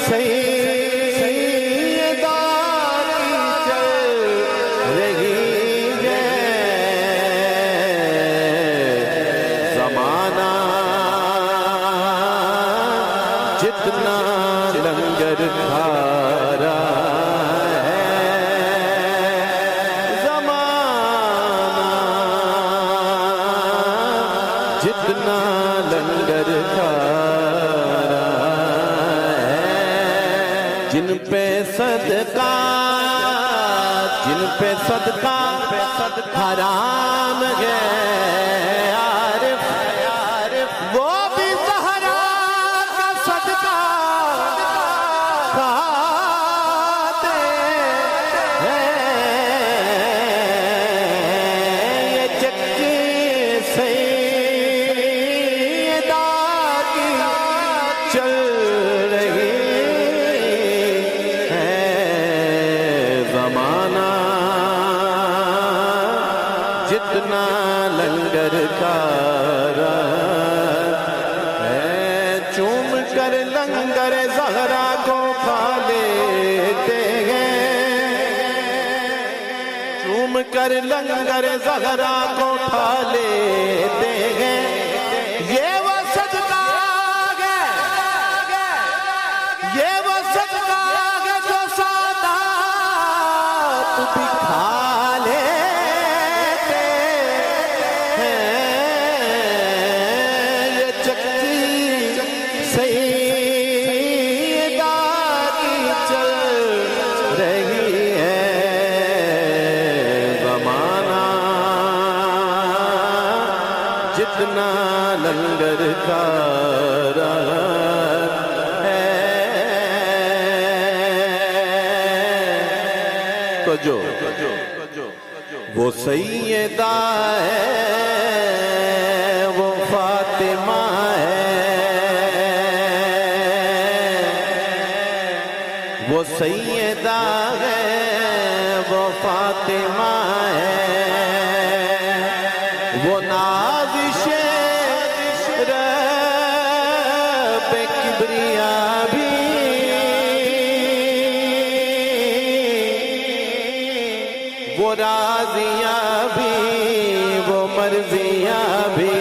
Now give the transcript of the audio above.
सैयदा की चल रही है। ज़माना जितना लंगर खा रहा है, ज़माना जितना लंगर खा रहा है। जिन पे सदका हराम है, वो भी ज़हरा का सदका खाते हैं। ये चक्की सैयदा की चल रही है। ज़माना जितना लंगर खा रहा है, चूम कर लंगर ज़हरा को खा लेते हैं। चूम कर लंगर ज़हरा को खा लेते हैं। ये वो सदका है, ये वो सदका है जो सादात भी खा लेते हैं। ये चक्की सैयदा की चल रही है। ज़माना जितना लंगर खा रहा है। तो जो वो सैयदा है, वो फातिमा है। वो सैयदा है, वो फातिमा है। वो नाज़िशे रब किबरिया भी, वो राज़िया भी, वो मर्ज़िया भी।